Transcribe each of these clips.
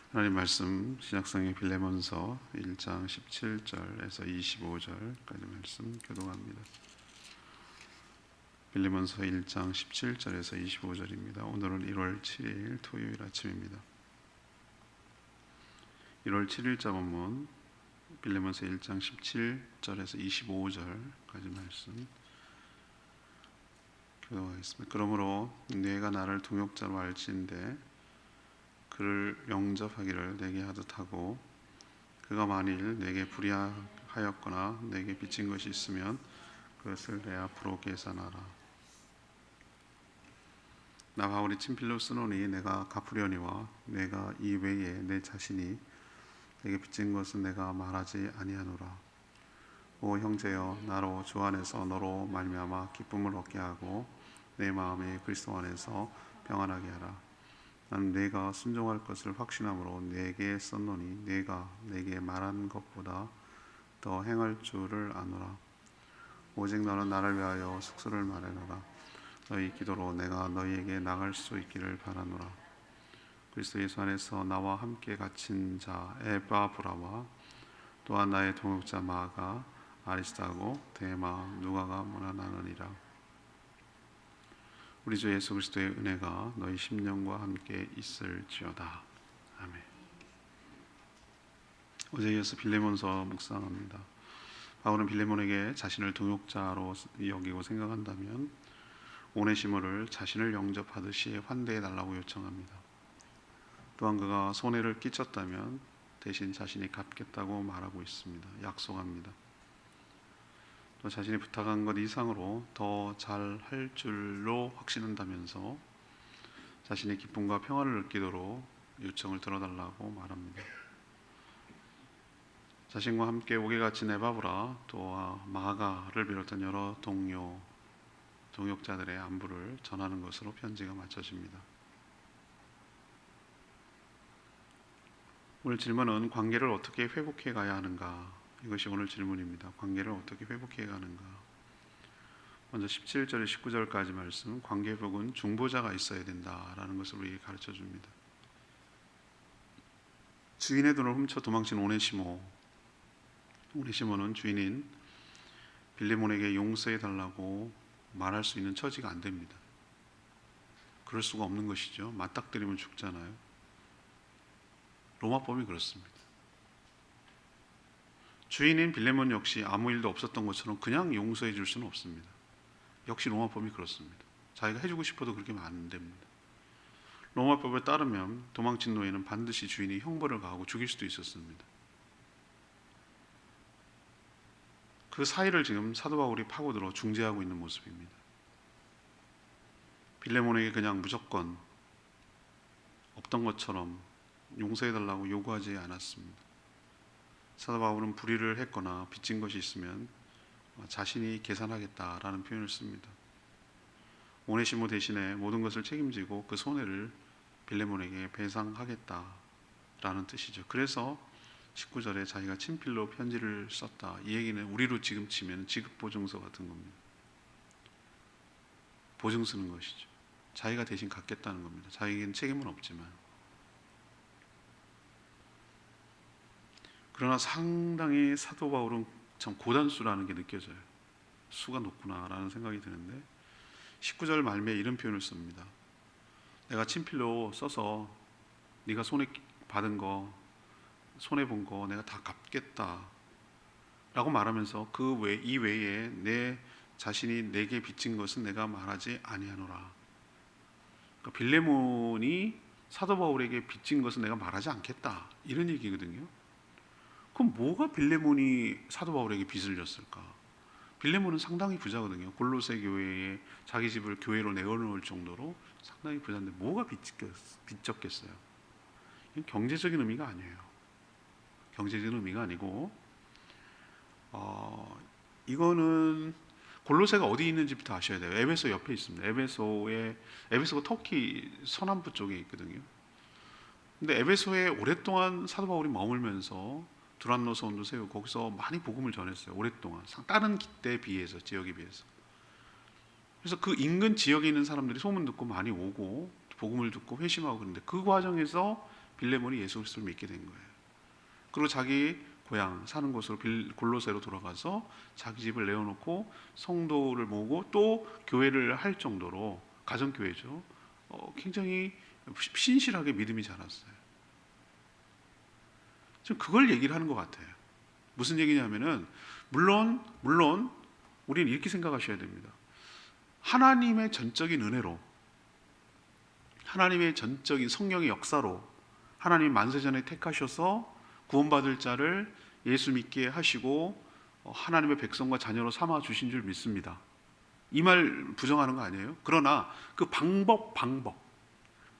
하나님 말씀 신약성경 빌레몬서 1장 17절에서 25절까지 말씀 교독합니다. 빌레몬서 1장 17절에서 25절입니다. 오늘은 1월 7일 토요일 아침입니다. 1월 7일자 본문 빌레몬서 1장 17절에서 25절까지 말씀 교독하겠습니다. 그러므로 내가 나를 동역자로 알지인데 그를 영접하기를 내게 하듯 하고 그가 만일 내게 불의하였거나 내게 빚진 것이 있으면 그것을 내 앞으로 계산하라. 나 바울이 친필로 쓰노니 내가 갚으려니와 내가 이 외에 내 자신이 내게 빚진 것은 내가 말하지 아니하노라. 오 형제여, 나로 주 안에서 너로 말미암아 기쁨을 얻게 하고 내 마음이 그리스도 안에서 평안하게 하라. 나는 내가 순종할 것을 확신함으로 내게 썼노니 내가 내게 말한 것보다 더 행할 줄을 아노라. 오직 너는 나를 위하여 숙소를 마련하라. 너희 기도로 내가 너희에게 나갈 수 있기를 바라노라. 그리스도 예수 안에서 나와 함께 갇힌 자 에바브라와 또한 나의 동역자 마가 아리스타고 데마 누가가 문안하느니라. 우리 주 예수 그리스도의 은혜가 너희 심령과 함께 있을지어다. 아멘. 어제 이어서 빌레몬서 묵상합니다. 바울은 빌레몬에게 자신을 동역자로 여기고 생각한다면 오네시모를 자신을 영접하듯이 환대해 달라고 요청합니다. 또한 그가 손해를 끼쳤다면 대신 자신이 갚겠다고 말하고 있습니다. 약속합니다. 또 자신이 부탁한 것 이상으로 더 잘할 줄로 확신한다면서 자신의 기쁨과 평안을 느끼도록 요청을 들어달라고 말합니다. 자신과 함께 옥에 갇힌 에바브라 또 마가를 비롯한 여러 동역자들의 안부를 전하는 것으로 편지가 마쳐집니다. 오늘 질문은 관계를 어떻게 회복해 가야 하는가? 이것이 오늘 질문입니다. 관계를 어떻게 회복해 가는가? 먼저 17절, 19절까지 말씀, 관계 회복은 중보자가 있어야 된다라는 것을 우리에게 가르쳐 줍니다. 주인의 돈을 훔쳐 도망친 오네시모는 주인인 빌레몬에게 용서해 달라고 말할 수 있는 처지가 안 됩니다. 그럴 수가 없는 것이죠. 맞닥뜨리면 죽잖아요. 로마법이 그렇습니다. 주인인 빌레몬 역시 아무 일도 없었던 것처럼 그냥 용서해 줄 수는 없습니다. 역시 로마법이 그렇습니다. 자기가 해주고 싶어도 그렇게 하면 안 됩니다. 로마법에 따르면 도망친 노예는 반드시 주인이 형벌을 가하고 죽일 수도 있었습니다. 그 사이를 지금 사도 바울이 파고들어 중재하고 있는 모습입니다. 빌레몬에게 그냥 무조건 없던 것처럼 용서해달라고 요구하지 않았습니다. 사도 바울은 불의를 했거나 빚진 것이 있으면 자신이 계산하겠다라는 표현을 씁니다. 오네시모 대신에 모든 것을 책임지고 그 손해를 빌레몬에게 배상하겠다라는 뜻이죠. 그래서 19절에 자기가 친필로 편지를 썼다. 이 얘기는 우리로 지금 치면 지급보증서 같은 겁니다. 보증 쓰는 것이죠. 자기가 대신 갚겠다는 겁니다. 자기에게는 책임은 없지만. 그러나 상당히 사도 바울은 참 고단수라는 게 느껴져요. 수가 높구나라는 생각이 드는데 19절 말미에 이런 표현을 씁니다. 내가 친필로 써서 네가 손해받은 거, 손해본 거 내가 다 갚겠다 라고 말하면서 이 외에 내 자신이 내게 빚진 것은 내가 말하지 아니하노라. 그러니까 빌레몬이 사도 바울에게 빚진 것은 내가 말하지 않겠다 이런 얘기거든요. 그럼 뭐가 빌레몬이 사도 바울에게 빚을 졌을까? 빌레몬은 상당히 부자거든요. 골로새 교회에 자기 집을 교회로 내어놓을 정도로 상당히 부자인데 뭐가 빚졌겠어요? 이건 경제적인 의미가 아니에요. 경제적인 의미가 아니고 이거는 골로새가 어디 있는지부터 아셔야 돼요. 에베소 옆에 있습니다. 에베소가 터키 서남부 쪽에 있거든요. 근데 에베소에 오랫동안 사도 바울이 머물면서 두란노 서원도 세우고 거기서 많이 복음을 전했어요. 오랫동안 다른 때에 비해서, 지역에 비해서. 그래서 그 인근 지역에 있는 사람들이 소문 듣고 많이 오고 복음을 듣고 회심하고 그런데 그 과정에서 빌레몬이 예수 그리스도를 믿게 된 거예요. 그리고 자기 고향 사는 곳으로 골로새로 돌아가서 자기 집을 내어놓고 성도를 모으고 또 교회를 할 정도로, 가정교회죠, 굉장히 신실하게 믿음이 자랐어요. 지금 그걸 얘기를 하는 것 같아요. 무슨 얘기냐면은 물론 우리는 이렇게 생각하셔야 됩니다. 하나님의 전적인 은혜로, 하나님의 전적인 성령의 역사로 하나님 만세전에 택하셔서 구원받을 자를 예수 믿게 하시고 하나님의 백성과 자녀로 삼아 주신 줄 믿습니다. 이 말 부정하는 거 아니에요? 그러나 그 방법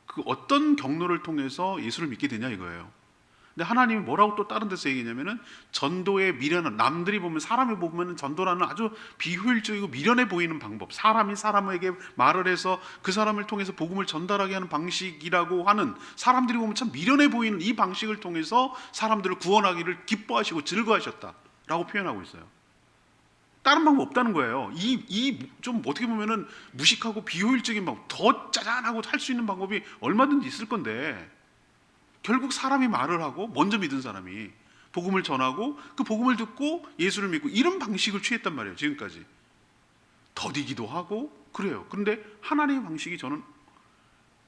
그 어떤 경로를 통해서 예수를 믿게 되냐 이거예요. 근데 하나님이 뭐라고 또 다른 데서 얘기냐면은 전도의 미련한, 남들이 보면, 사람이 보면 전도라는 아주 비효율적이고 미련해 보이는 방법, 사람이 사람에게 말을 해서 그 사람을 통해서 복음을 전달하게 하는 방식이라고 하는, 사람들이 보면 참 미련해 보이는 이 방식을 통해서 사람들을 구원하기를 기뻐하시고 즐거워하셨다라고 표현하고 있어요. 다른 방법 없다는 거예요. 이 좀 어떻게 보면은 무식하고 비효율적인 방법, 더 짜잔하고 할 수 있는 방법이 얼마든지 있을 건데, 결국 사람이 말을 하고 먼저 믿은 사람이 복음을 전하고 그 복음을 듣고 예수를 믿고, 이런 방식을 취했단 말이에요. 지금까지 더디기도 하고 그래요. 그런데 하나님의 방식이, 저는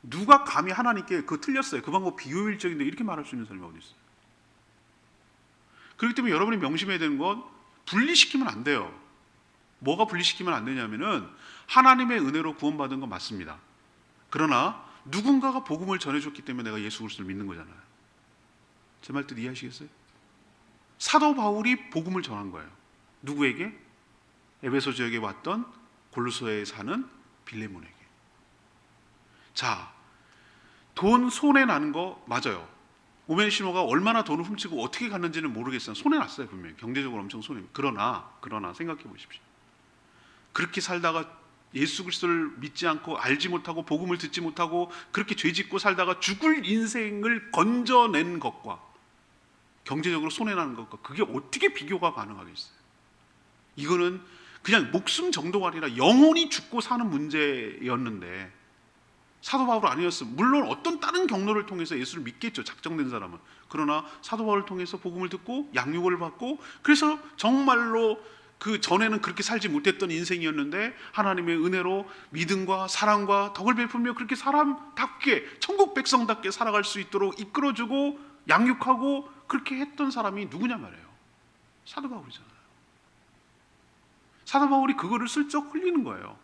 누가 감히 하나님께 그거 틀렸어요, 그 방법 비효율적인데, 이렇게 말할 수 있는 사람이 어디 있어요? 그렇기 때문에 여러분이 명심해야 되는 건 분리시키면 안 돼요. 뭐가 분리시키면 안 되냐면은 하나님의 은혜로 구원받은 건 맞습니다. 그러나 누군가가 복음을 전해줬기 때문에 내가 예수 그리스도를 믿는 거잖아요. 제 말 뜻 이해하시겠어요? 사도 바울이 복음을 전한 거예요. 누구에게? 에베소 지역에 왔던 골로새에 사는 빌레몬에게. 자, 돈 손해 나는 거 맞아요. 오베네시모가 얼마나 돈을 훔치고 어떻게 갔는지는 모르겠어요. 손해 났어요, 분명히. 경제적으로 엄청 손해. 그러나 생각해 보십시오. 그렇게 살다가 예수 그리스도를 믿지 않고 알지 못하고 복음을 듣지 못하고 그렇게 죄짓고 살다가 죽을 인생을 건져낸 것과 경제적으로 손해나는 것과, 그게 어떻게 비교가 가능하겠어요? 이거는 그냥 목숨 정도가 아니라 영혼이 죽고 사는 문제였는데, 사도 바울 아니었으면 물론 어떤 다른 경로를 통해서 예수를 믿겠죠, 작정된 사람은. 그러나 사도 바울을 통해서 복음을 듣고 양육을 받고, 그래서 정말로 그 전에는 그렇게 살지 못했던 인생이었는데 하나님의 은혜로 믿음과 사랑과 덕을 베풀며 그렇게 사람답게, 천국 백성답게 살아갈 수 있도록 이끌어주고 양육하고 그렇게 했던 사람이 누구냐 말이에요. 사도 바울이잖아요. 사도 바울이 그거를 슬쩍 흘리는 거예요.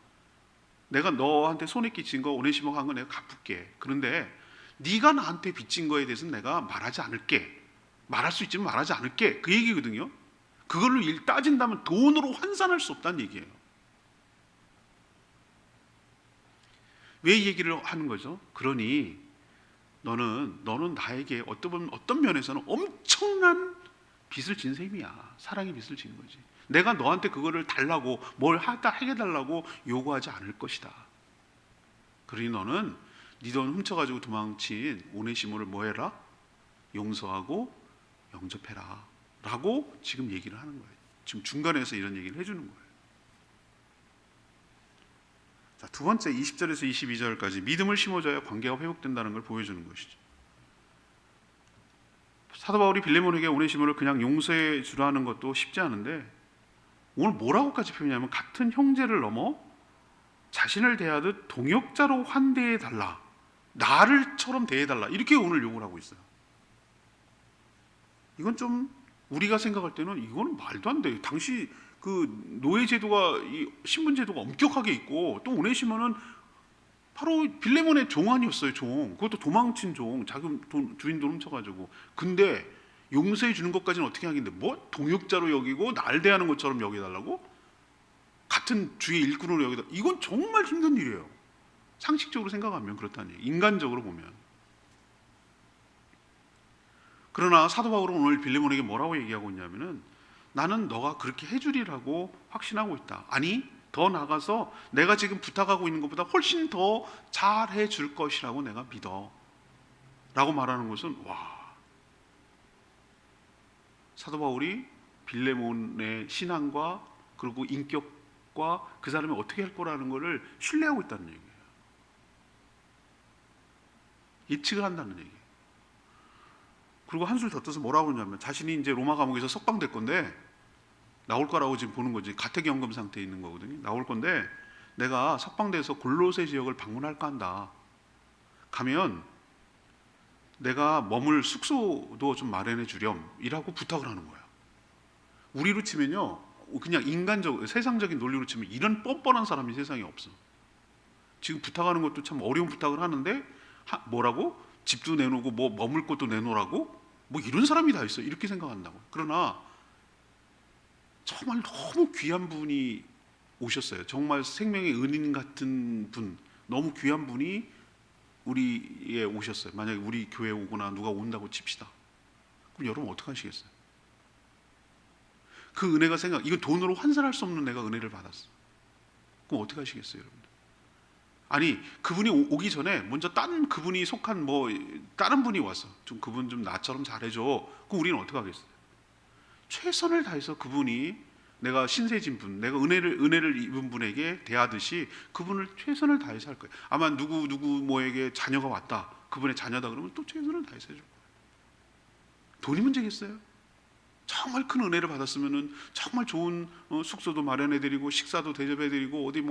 내가 너한테 손해 끼친 거, 오네시모가 한 거 내가 갚을게. 그런데 네가 나한테 빚진 거에 대해서는 내가 말하지 않을게. 말할 수 있지만 말하지 않을게. 그 얘기거든요. 그걸로 따진다면 돈으로 환산할 수 없다는 얘기예요. 왜 이 얘기를 하는 거죠? 그러니 너는 나에게 어떤 면에서는 엄청난 빚을 진 셈이야. 사랑의 빚을 지는 거지. 내가 너한테 그거를 달라고, 뭘 해달라고 요구하지 않을 것이다. 그러니 너는 네 돈 훔쳐가지고 도망친 오네시모를 뭐 해라? 용서하고 영접해라 라고 지금 얘기를 하는 거예요. 지금 중간에서 이런 얘기를 해주는 거예요. 자, 두 번째 20절에서 22절까지 믿음을 심어줘야 관계가 회복된다는 걸 보여주는 것이죠. 사도 바울이 빌레몬에게 오네시모를 그냥 용서해 주라는 것도 쉽지 않은데, 오늘 뭐라고까지 표현하냐면 같은 형제를 넘어 자신을 대하듯 동역자로 환대해 달라, 나를처럼 대해 달라, 이렇게 오늘 요구를 하고 있어요. 이건 좀 우리가 생각할 때는 이거는 말도 안 돼. 당시 그 노예 제도가, 이 신분 제도가 엄격하게 있고, 또 오네시모는 바로 빌레몬의 종 아니었어요, 종. 그것도 도망친 종, 자기 주인 돈 훔쳐가지고. 근데 용서해 주는 것까지는 어떻게 하겠는데, 뭐 동역자로 여기고 날 대하는 것처럼 여기달라고? 같은 주의 일꾼으로 여기다. 이건 정말 힘든 일이에요. 상식적으로 생각하면 그렇다니, 인간적으로 보면. 그러나 사도 바울은 오늘 빌레몬에게 뭐라고 얘기하고 있냐면은, 나는 너가 그렇게 해주리라고 확신하고 있다. 아니, 더 나아가서 내가 지금 부탁하고 있는 것보다 훨씬 더 잘해 줄 것이라고 내가 믿어 라고 말하는 것은, 와, 사도 바울이 빌레몬의 신앙과 그리고 인격과 그 사람이 어떻게 할 거라는 것을 신뢰하고 있다는 얘기예요. 예측을 한다는 얘기예요. 그리고 한술 더 떠서 뭐라고 그러냐면 자신이 이제 로마 감옥에서 석방될 건데 나올 거라고 지금 보는 거지. 가택연금 상태에 있는 거거든요. 나올 건데 내가 석방돼서 골로새 지역을 방문할까 한다. 가면 내가 머물 숙소도 좀 마련해 주렴이라고 부탁을 하는 거야. 우리로 치면요, 그냥 인간적, 세상적인 논리로 치면 이런 뻔뻔한 사람이 세상에 없어. 지금 부탁하는 것도 참 어려운 부탁을 하는데 뭐라고? 집도 내놓고 뭐 머물 곳도 내놓으라고? 뭐 이런 사람이 다 있어. 이렇게 생각한다고. 그러나 정말 너무 귀한 분이 오셨어요. 정말 생명의 은인 같은 분, 너무 귀한 분이 우리에 오셨어요. 만약에 우리 교회에 오거나 누가 온다고 칩시다. 그럼 여러분 어떻게 하시겠어요? 그 은혜가 이건 돈으로 환산할 수 없는 내가 은혜를 받았어. 그럼 어떻게 하시겠어요, 여러분? 아니, 그분이 오기 전에 먼저 그분이 속한 다른 분이 와서 좀 그분 좀 나처럼 잘해줘. 그럼 우리는 어떻게 하겠어요? 최선을 다해서 그분이 내가 신세진 분, 내가 은혜를 입은 분에게 대하듯이 그분을 최선을 다해서 할 거예요. 아마 누구 뭐에게 자녀가 왔다, 그분의 자녀다 그러면 또 최선을 다해서 해줄 거예요. 돈이 문제겠어요? 정말 큰 은혜를 받았으면은 정말 좋은 숙소도 마련해드리고 식사도 대접해드리고 어디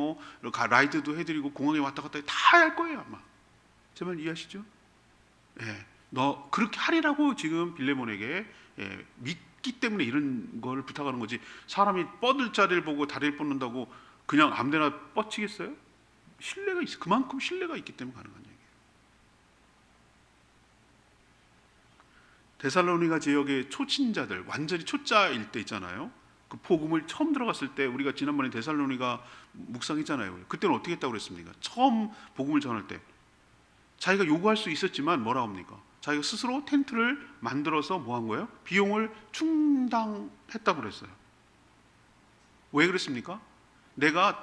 라이드도 해드리고 공항에 왔다 갔다 다 할 거예요 아마. 제 말 이해하시죠? 예, 너 그렇게 하리라고 지금 빌레몬에게 믿기 때문에 이런 걸 부탁하는 거지. 사람이 뻗을 자리를 보고 다리를 뻗는다고 그냥 아무데나 뻗치겠어요? 신뢰가 있어. 그만큼 신뢰가 있기 때문에 가능한 얘기예요. 데살로니가 지역의 초신자들, 완전히 초짜일 때 있잖아요. 그 복음을 처음 들어갔을 때 우리가 지난번에 데살로니가 묵상했잖아요. 그때는 어떻게 했다고 그랬습니까? 처음 복음을 전할 때 자기가 요구할 수 있었지만 뭐라고 합니까? 자기가 스스로 텐트를 만들어서 뭐 한 거예요? 비용을 충당했다고 그랬어요. 왜 그랬습니까? 내가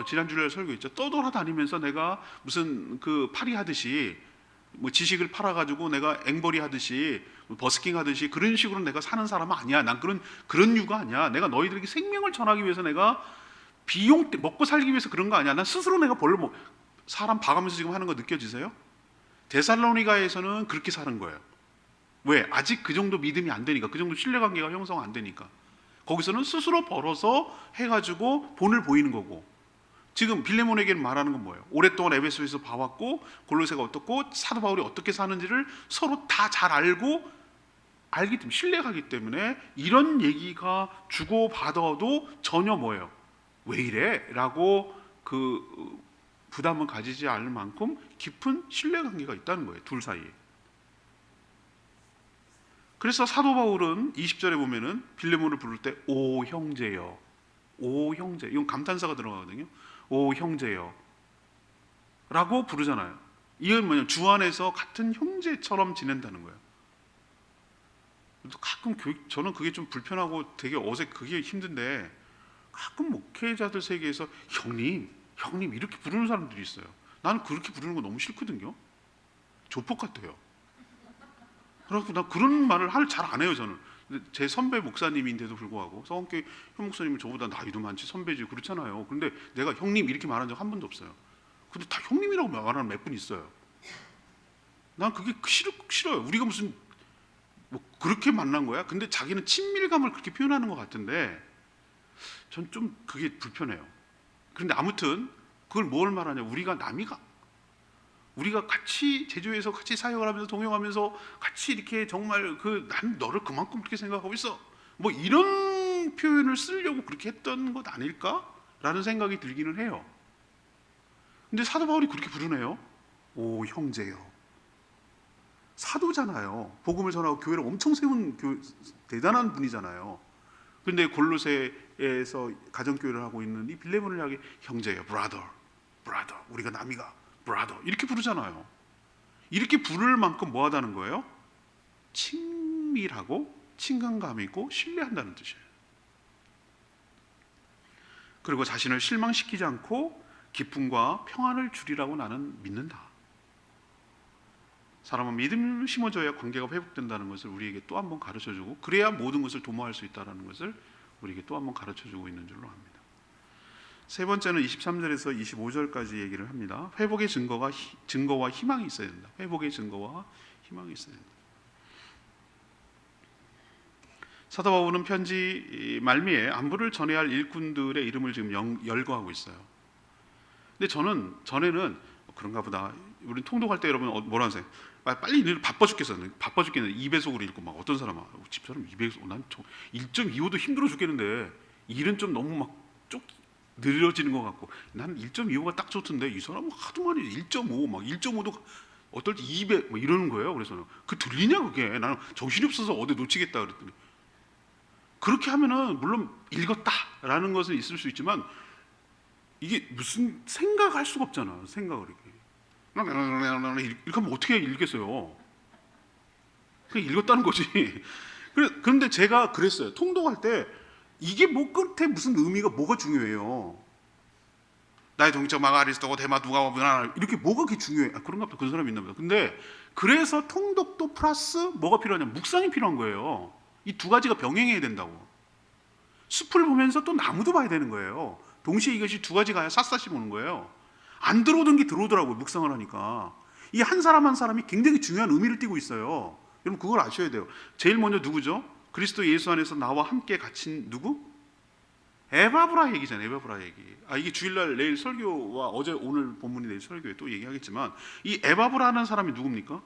지난주에 설교했죠. 떠돌아다니면서 내가 무슨 파리 하듯이 지식을 팔아가지고 내가 앵벌이 하듯이 버스킹 하듯이 그런 식으로 내가 사는 사람은 아니야. 난 그런 이유가 아니야. 내가 너희들에게 생명을 전하기 위해서 내가 비용 먹고 살기 위해서 그런 거 아니야. 난 스스로 내가 사람 봐가면서 지금 하는 거 느껴지세요? 데살로니가에서는 그렇게 사는 거예요. 왜? 아직 그 정도 믿음이 안 되니까, 그 정도 신뢰관계가 형성 안 되니까. 거기서는 스스로 벌어서 해가지고 본을 보이는 거고. 지금 빌레몬에게는 말하는 건 뭐예요? 오랫동안 에베소에서 봐왔고 골로새가 어떻고 사도 바울이 어떻게 사는지를 서로 다 잘 알기 때문에, 신뢰하기 때문에 이런 얘기가 주고받아도 전혀 뭐예요? 왜 이래? 라고 부담을 가지지 않을 만큼 깊은 신뢰관계가 있다는 거예요, 둘 사이에. 그래서 사도 바울은 20절에 보면은 빌레몬을 부를 때 오 형제여, 오 형제, 이건 감탄사가 들어가거든요. 오 형제여 라고 부르잖아요. 이건 뭐냐면 주 안에서 같은 형제처럼 지낸다는 거예요. 가끔 저는 그게 좀 불편하고 되게 그게 힘든데, 가끔 목회자들 세계에서 형님 이렇게 부르는 사람들이 있어요. 나는 그렇게 부르는 거 너무 싫거든요. 조폭 같아요. 그래서 나 그런 말을 잘 안 해요. 저는 제 선배 목사님인데도 불구하고, 서원교회 현 목사님은 저보다 나이도 많지 선배지 그렇잖아요. 그런데 내가 형님 이렇게 말한 적 한 번도 없어요. 근데 다 형님이라고 말하는 몇 분 있어요. 난 그게 싫어요. 우리가 무슨 그렇게 만난 거야? 근데 자기는 친밀감을 그렇게 표현하는 것 같은데 전 좀 그게 불편해요. 그런데 아무튼 그걸 뭘 말하냐? 우리가 같이 제주에서 같이 사역을 하면서 동행하면서 같이 이렇게 정말 난 너를 그만큼 그렇게 생각하고 있어. 이런 표현을 쓰려고 그렇게 했던 것 아닐까라는 생각이 들기는 해요. 근데 사도 바울이 그렇게 부르네요. 오 형제요. 사도잖아요. 복음을 전하고 교회를 엄청 세운 대단한 분이잖아요. 근데 골로새에서 가정교회를 하고 있는 이 빌레몬을 향해 형제요, 브라더, 우리가 남이가 브라더 이렇게 부르잖아요. 이렇게 부를 만큼 뭐하다는 거예요? 친밀하고 친근감 있고 신뢰한다는 뜻이에요. 그리고 자신을 실망시키지 않고 기쁨과 평안을 주리라고 나는 믿는다. 사람은 믿음을 심어줘야 관계가 회복된다는 것을 우리에게 또 한 번 가르쳐주고, 그래야 모든 것을 도모할 수 있다는 것을 우리에게 또 한 번 가르쳐주고 있는 줄로 압니다. 세 번째는 23절에서 25절까지 얘기를 합니다. 회복의 증거와 희망이 있어야 된다. 회복의 증거와 희망이 있어야 된다. 사도 바울은 편지 말미에 안부를 전해야 할 일꾼들의 이름을 지금 열거하고 있어요. 근데 저는 전에는 그런가 보다. 우리 통독할 때 여러분 뭐라 하세요? 빨리 일을 바빠 죽겠어요. 바빠 죽겠는데 2배속으로 읽고 막 어떤 사람은 집사람 2배속, 난 1.25도 힘들어 죽겠는데 일은 좀 너무 막 쪽 느려지는 것 같고 난 1.25가 딱 좋던데 이 사람은 하도 많이 1.5 막 1.5도 어떨 때 200 뭐 이러는 거예요. 그래서 그 들리냐 그게? 나는 정신이 없어서 어디 놓치겠다 그랬더니 그렇게 하면은 물론 읽었다라는 것은 있을 수 있지만 이게 무슨 생각할 수가 없잖아. 생각을 이렇게 하면 어떻게 읽겠어요? 그냥 읽었다는 거지. 그런데 제가 그랬어요. 통독할 때 이게 뭐 끝에 무슨 의미가 뭐가 중요해요? 나의 동기자 마가 아리스토고 데마 누가 뭐나 이렇게 뭐가 그렇게 중요해? 그런가 보다. 그런 사람이 있나 보다. 근데 그래서 통독도 플러스 뭐가 필요하냐? 묵상이 필요한 거예요. 이 두 가지가 병행해야 된다고. 숲을 보면서 또 나무도 봐야 되는 거예요. 동시에 이것이 두 가지가 샅샅이 보는 거예요. 안 들어오던 게 들어오더라고요. 묵상을 하니까. 이 한 사람 한 사람이 굉장히 중요한 의미를 띠고 있어요. 여러분 그걸 아셔야 돼요. 제일 먼저 누구죠? 그리스도 예수 안에서 나와 함께 갇힌 누구? 에바브라 얘기잖아요. 에바브라 얘기. 이게 주일날 내일 설교와 어제 오늘 본문이 내일 설교에 또 얘기하겠지만 이 에바브라는 사람이 누굽니까?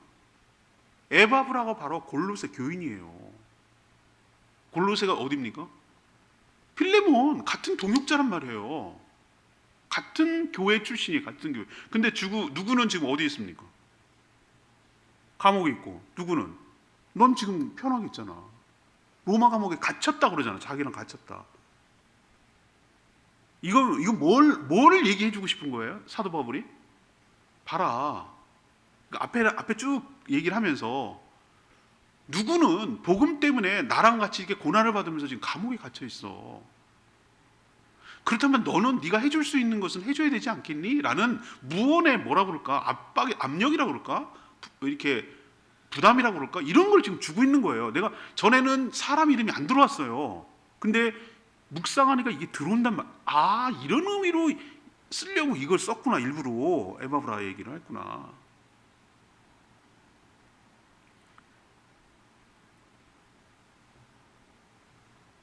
에바브라가 바로 골로새 교인이에요. 골로새가 어디입니까? 필레몬 같은 동역자란 말이에요. 같은 교회 출신이 같은 교회. 근데 누구는 지금 어디 있습니까? 감옥에 있고 누구는 넌 지금 편하게 있잖아. 로마 감옥에 갇혔다 그러잖아. 자기랑 갇혔다. 이거 뭘 얘기해 주고 싶은 거예요? 사도 바울이? 봐라. 앞에 쭉 얘기를 하면서 누구는 복음 때문에 나랑 같이 이렇게 고난을 받으면서 지금 감옥에 갇혀 있어. 그렇다면 너는 네가 해줄 수 있는 것은 해줘야 되지 않겠니? 라는 무언의 뭐라 그럴까? 압력이라고 그럴까? 이렇게 부담이라고 그럴까? 이런 걸 지금 주고 있는 거예요. 내가 전에는 사람 이름이 안 들어왔어요. 근데 묵상하니까 이게 들어온단 말. 이런 의미로 쓰려고 이걸 썼구나. 일부러 에바브라 얘기를 했구나.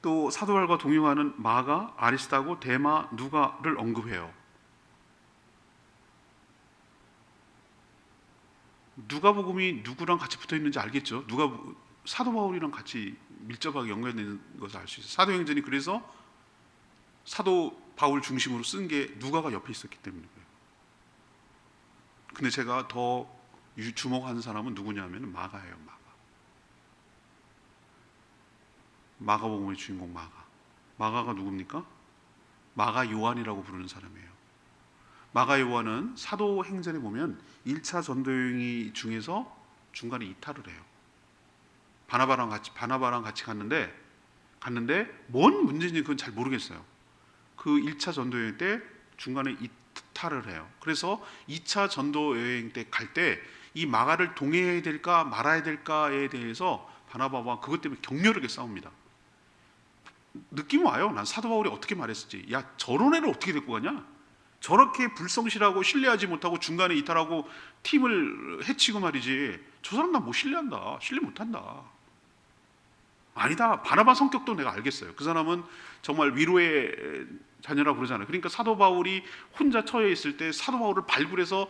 또 사도 바울과 동행하는 마가, 아리스타고, 데마, 누가를 언급해요. 누가복음이 누구랑 같이 붙어 있는지 알겠죠? 사도 바울이랑 같이 밀접하게 연관되는 것을 알 수 있어요. 사도행전이 그래서 사도 바울 중심으로 쓴 게 누가가 옆에 있었기 때문이에요. 근데 제가 더 주목하는 사람은 누구냐면 마가예요. 마가복음의 주인공 마가가 누굽니까? 마가 요한이라고 부르는 사람이에요. 마가 요한은 사도행전에 보면 1차 전도여행 중에서 중간에 이탈을 해요. 바나바랑 같이 갔는데 뭔 문제인지 그건 잘 모르겠어요. 그 1차 전도여행 때 중간에 이탈을 해요. 그래서 2차 전도여행 때 갈 때 이 마가를 동행해야 될까 말아야 될까에 대해서 바나바와 그것 때문에 격렬하게 싸웁니다. 느낌 와요. 난 사도 바울이 어떻게 말했을지. 야, 저런 애를 어떻게 데리고 가냐? 저렇게 불성실하고 신뢰하지 못하고 중간에 이탈하고 팀을 해치고 말이지. 저 사람 나 못 신뢰한다. 신뢰 못한다. 아니다. 바나바 성격도 내가 알겠어요. 그 사람은 정말 위로의 자녀라고 그러잖아요. 그러니까 사도 바울이 혼자 처해 있을 때 사도 바울을 발굴해서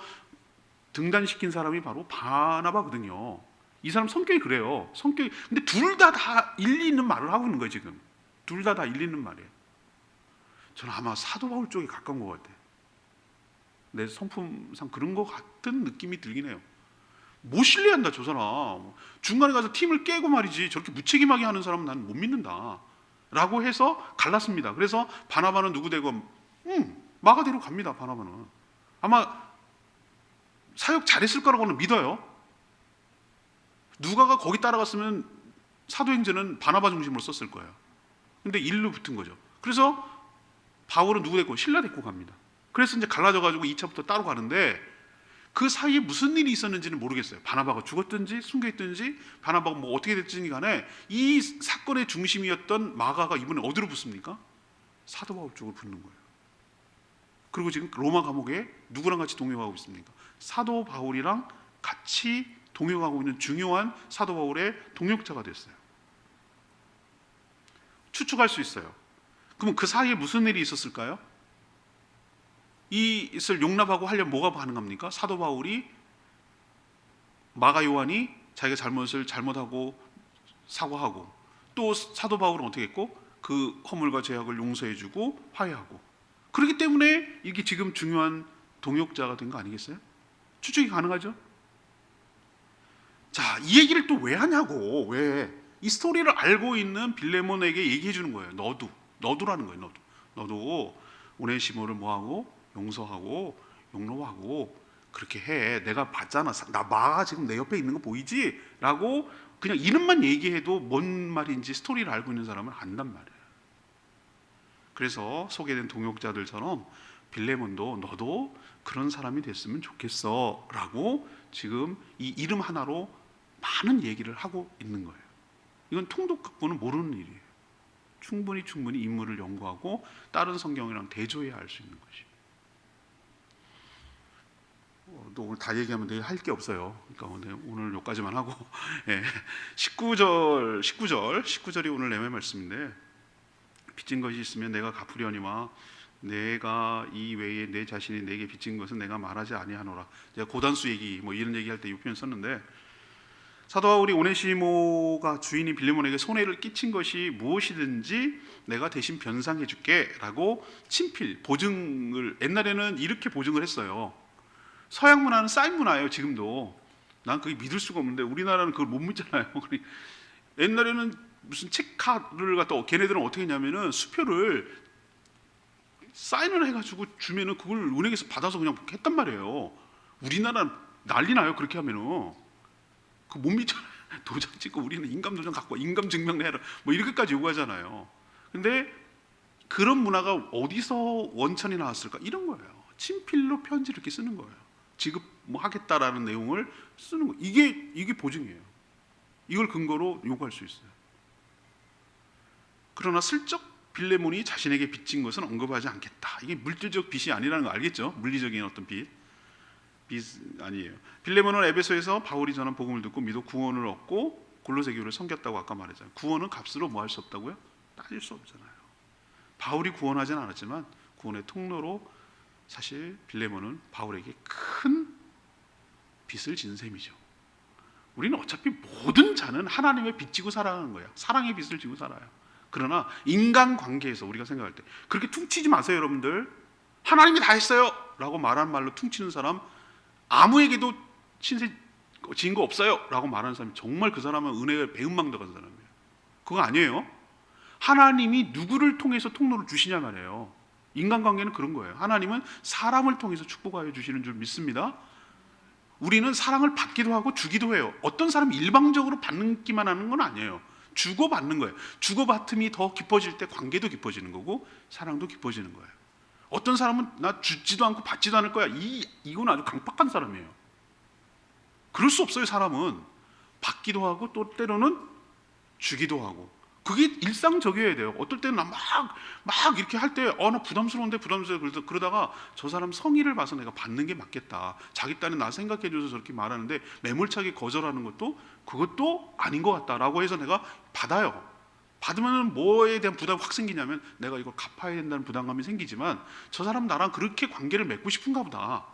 등단시킨 사람이 바로 바나바거든요. 이 사람 성격이 그래요. 근데 둘 다 일리 있는 말을 하고 있는 거예요. 지금 둘 다 일리 있는 말이에요. 저는 아마 사도 바울 쪽에 가까운 것 같아요. 내 성품상 그런 것 같은 느낌이 들긴 해요. 못 신뢰한다 저 사람. 중간에 가서 팀을 깨고 말이지 저렇게 무책임하게 하는 사람은 난 못 믿는다 라고 해서 갈랐습니다. 그래서 바나바는 누구 되고 마가 데리고 갑니다. 바나바는 아마 사역 잘했을 거라고는 믿어요. 누가가 거기 따라갔으면 사도행전은 바나바 중심으로 썼을 거예요. 근데 일로 붙은 거죠. 그래서 바울은 누구 데리고? 실라 데리고 갑니다. 그래서 이제 갈라져가지고 2차부터 따로 가는데 그 사이에 무슨 일이 있었는지는 모르겠어요. 바나바가 죽었든지 숨겨있든지 바나바가 뭐 어떻게 됐든지 간에 이 사건의 중심이었던 마가가 이번에 어디로 붙습니까? 사도 바울 쪽으로 붙는 거예요. 그리고 지금 로마 감옥에 누구랑 같이 동행하고 있습니까? 사도 바울이랑 같이 동행하고 있는 중요한 사도 바울의 동역자가 됐어요. 추측할 수 있어요. 그러면 그 사이에 무슨 일이 있었을까요? 이것을 용납하고 하려면 뭐가 가능합니까? 사도 바울이 마가 요한이 자기가 잘못하고 사과하고, 또 사도 바울은 어떻게 했고 그 허물과 죄악을 용서해주고 화해하고, 그렇기 때문에 이게 지금 중요한 동역자가 된 거 아니겠어요? 추측이 가능하죠? 자, 이 얘기를 또 왜 하냐고. 왜? 이 스토리를 알고 있는 빌레몬에게 얘기해 주는 거예요. 너도라는 거예요. 너도 오네시모를 뭐하고 용서하고 용서하고 그렇게 해. 내가 봤잖아. 나 마가 지금 내 옆에 있는 거 보이지? 라고 그냥 이름만 얘기해도 뭔 말인지 스토리를 알고 있는 사람은 안단 말이에요. 그래서 소개된 동역자들처럼 빌레몬도 너도 그런 사람이 됐으면 좋겠어 라고 지금 이 이름 하나로 많은 얘기를 하고 있는 거예요. 이건 통독학부는 모르는 일이에요. 충분히 인물을 연구하고 다른 성경이랑 대조해야 알 수 있는 것이. 또 오늘 다 얘기하면 내일 할 게 없어요. 그러니까 오늘 여기까지만 하고 19절이 오늘 내의 말씀인데, 빚진 것이 있으면 내가 갚으려니와 내가 이 외에 내 자신이 내게 빚진 것은 내가 말하지 아니하노라. 제가 고단수 얘기 이런 얘기할 때 이 표현 썼는데, 사도 바울이 오네시모가 주인인 빌레몬에게 손해를 끼친 것이 무엇이든지 내가 대신 변상해 줄게 라고 친필 보증을, 옛날에는 이렇게 보증을 했어요. 서양 문화는 사인 문화예요. 지금도. 난 그게 믿을 수가 없는데 우리나라는 그걸 못 믿잖아요. 옛날에는 무슨 체크카드를 갖다 걔네들은 어떻게 했냐면은 수표를 사인을 해가지고 주면은 그걸 은행에서 받아서 그냥 했단 말이에요. 우리나라는 난리 나요. 그렇게 하면은 그 못 믿잖아요. 도장 찍고 우리는 인감 도장 갖고 인감 증명 내라 이렇게까지 요구하잖아요. 근데 그런 문화가 어디서 원천이 나왔을까? 이런 거예요. 친필로 편지를 이렇게 쓰는 거예요. 지급 하겠다라는 내용을 쓰는 거. 이게 보증이에요. 이걸 근거로 요구할 수 있어요. 그러나 슬쩍 빌레몬이 자신에게 빚진 것은 언급하지 않겠다. 이게 물질적 빚이 아니라는 거 알겠죠? 물리적인 어떤 빚 아니에요. 빌레몬은 에베소에서 바울이 전한 복음을 듣고 믿어 구원을 얻고 골로새 교회를 섬겼다고 아까 말했잖아요. 구원은 값으로 뭐 할 수 없다고요? 따질 수 없잖아요. 바울이 구원하진 않았지만 구원의 통로로 사실 빌레몬은 바울에게 큰 빚을 진 셈이죠. 우리는 어차피 모든 자는 하나님의 빚 지고 살아가는 거야. 사랑의 빚을 지고 살아요. 그러나 인간관계에서 우리가 생각할 때 그렇게 퉁치지 마세요. 여러분들, 하나님이 다 했어요 라고 말하는 말로 퉁치는 사람, 아무에게도 신세 지은 거 없어요 라고 말하는 사람이 정말 그 사람은 은혜의 배은망덕한 사람이에요. 그거 아니에요. 하나님이 누구를 통해서 통로를 주시냐 말이에요. 인간관계는 그런 거예요. 하나님은 사람을 통해서 축복하여 주시는 줄 믿습니다. 우리는 사랑을 받기도 하고 주기도 해요. 어떤 사람이 일방적으로 받기만 하는 건 아니에요. 주고받는 거예요. 주고받음이 더 깊어질 때 관계도 깊어지는 거고 사랑도 깊어지는 거예요. 어떤 사람은 나 주지도 않고 받지도 않을 거야. 이건 아주 강박한 사람이에요. 그럴 수 없어요. 사람은 받기도 하고 또 때로는 주기도 하고. 그게 일상적이어야 돼요. 어떨 때는 막 이렇게 할 때 나 부담스러운데 그러다가 저 사람 성의를 봐서 내가 받는 게 맞겠다. 자기 딴에 나 생각해줘서 저렇게 말하는데 매몰차게 거절하는 그것도 아닌 것 같다라고 해서 내가 받아요. 받으면 뭐에 대한 부담이 확 생기냐면 내가 이걸 갚아야 된다는 부담감이 생기지만 저 사람 나랑 그렇게 관계를 맺고 싶은가 보다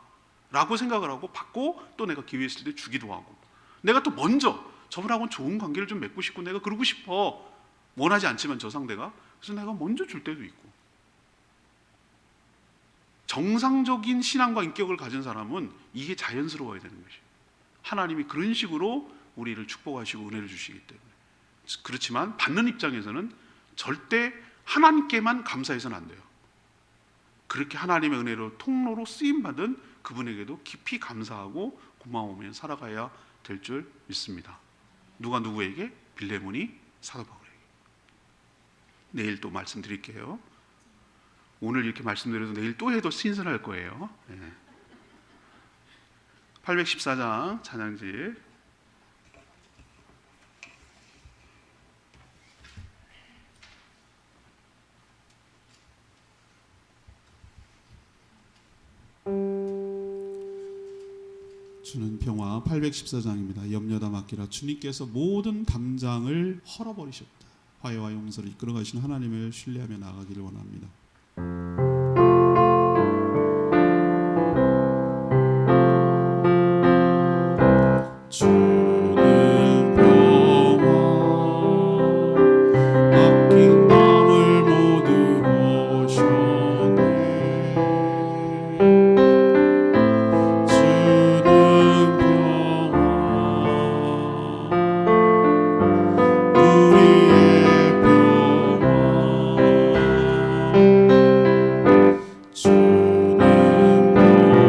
라고 생각을 하고 받고, 또 내가 기회 있을 때 주기도 하고, 내가 또 먼저 저분하고는 좋은 관계를 좀 맺고 싶고 내가 그러고 싶어, 원하지 않지만 저 상대가, 그래서 내가 먼저 줄 때도 있고. 정상적인 신앙과 인격을 가진 사람은 이게 자연스러워야 되는 것이에요. 하나님이 그런 식으로 우리를 축복하시고 은혜를 주시기 때문에. 그렇지만 받는 입장에서는 절대 하나님께만 감사해서는 안 돼요. 그렇게 하나님의 은혜로 통로로 쓰임받은 그분에게도 깊이 감사하고 고마우며 살아가야 될 줄 믿습니다. 누가 누구에게? 빌레몬이 사도 바울에게. 내일 또 말씀드릴게요. 오늘 이렇게 말씀드려도 내일 또 해도 신선할 거예요. 814장 찬양지. 주는 평화 814장입니다. 염려다 맡기라. 주님께서 모든 담장을 헐어버리셨다. 화해와 용서를 이끌어 가신 하나님을 신뢰하며 나아가기를 원합니다. 주는 평화 맡긴 마음을 모두 보셨네. 주는 평화 우리의 평화 주는 평화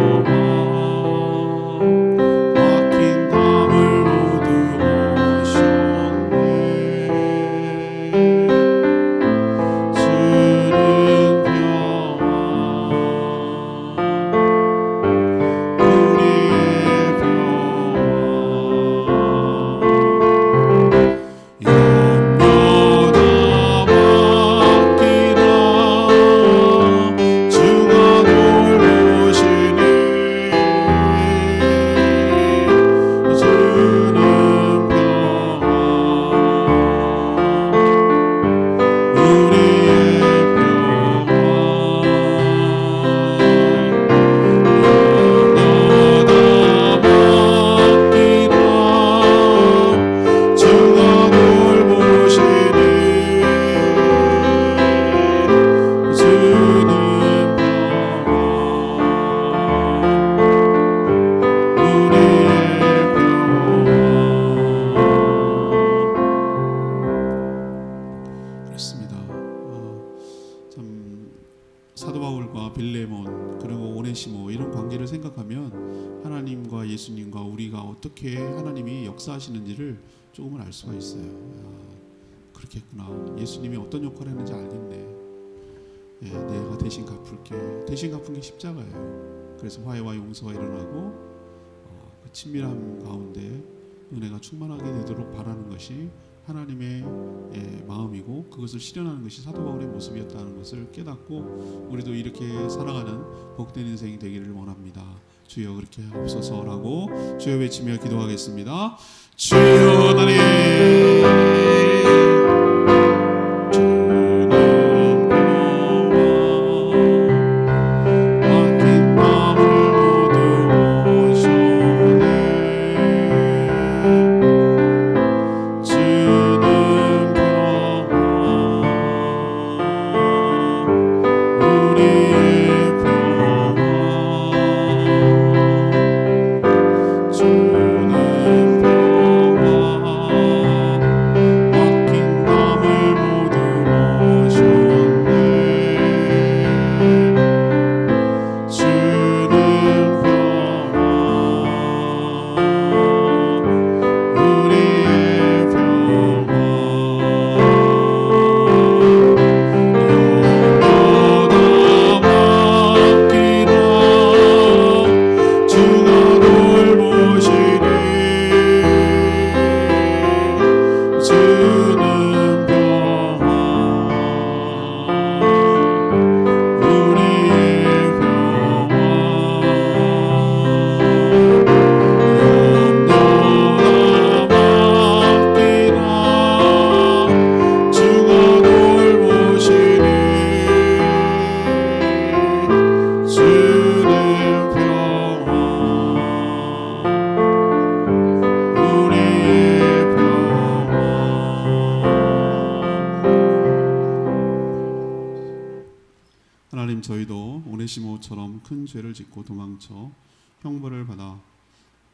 막힌 담을 모두 오셨네. 주는 평화 우리의 평화 염려다 맡기라 주가 돌보시니 주는 평화 우리의 평화 염려다 맡기라 주가 돌보시니 주는 평화 우리의 평화. 그렇습니다. 참 사도 바울과 빌레몬 그리고 오네시모 이런 관계를 생각하면 하나님과 예수님과 우리가 어떻게 하나님이 역사하시는지를 조금은 알 수가 있어요. 그렇겠구나. 예수님이 어떤 역할을 했는지 알겠네. 내가 대신 갚을게. 대신 갚은 게 십자가예요. 그래서 화해와 용서가 일어나고 그 친밀함 가운데 은혜가 충만하게 되도록 바라는 것이 하나님의 마음이고 그것을 실현하는 것이 사도 바울의 모습이었다는 것을 깨닫고 우리도 이렇게 살아가는 복된 인생이 되기를 원합니다. 주여 그렇게 하옵소서라고 주여 외치며 기도하겠습니다. 주여 하나님 주는 평화 막힌 마음을 모두 오셨네. 주는 평화 우리의 평화 주는 평화 막힌 담을 모두 오셨네. 주는 평화 우리의 평화 염려다 맡기라 주가 돌보시니 주는 평화 우리의 평화 염려다 맡기라 주가 돌보시니 주는 평화 우리의 평화. 하나님 저희도 오네시모처럼 큰 죄를 짓고 도망쳐 형벌을 받아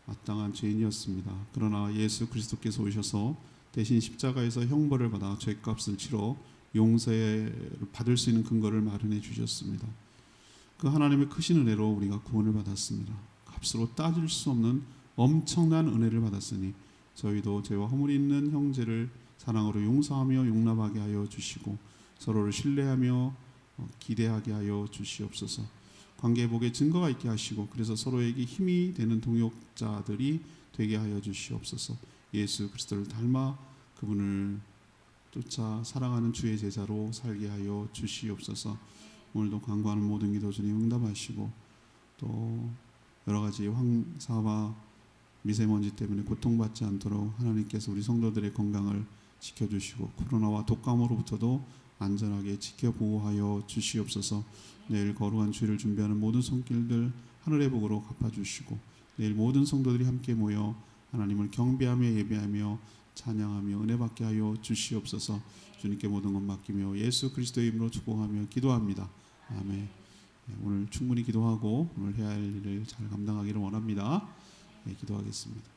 마땅한 죄인이었습니다. 그러나 예수 그리스도께서 오셔서 대신 십자가에서 형벌을 받아 죄값을 치러 용서를 받을 수 있는 근거를 마련해 주셨습니다. 그 하나님의 크신 은혜로 우리가 구원을 받았습니다. 값으로 따질 수 없는 엄청난 은혜를 받았으니 저희도 죄와 허물이 있는 형제를 사랑으로 용서하며 용납하게 하여 주시고 서로를 신뢰하며 기대하게 하여 주시옵소서. 관계복의 증거가 있게 하시고 그래서 서로에게 힘이 되는 동역자들이 되게 하여 주시옵소서. 예수 그리스도를 닮아 그분을 쫓아 사랑하는 주의 제자로 살게 하여 주시옵소서. 오늘도 간구하는 모든 기도 주님 응답하시고 또 여러 가지 황사와 미세먼지 때문에 고통받지 않도록 하나님께서 우리 성도들의 건강을 지켜주시고 코로나와 독감으로부터도 안전하게 지켜 보호하여 주시옵소서. 내일 거룩한 주일을 준비하는 모든 손길들 하늘의 복으로 갚아주시고 내일 모든 성도들이 함께 모여 하나님을 경배하며 예배하며 찬양하며 은혜 받게 하여 주시옵소서. 주님께 모든 것 맡기며 예수 그리스도의 이름으로 축복하며 기도합니다. 아멘. 오늘 충분히 기도하고 오늘 해야 할 일을 잘 감당하기를 원합니다. 기도하겠습니다.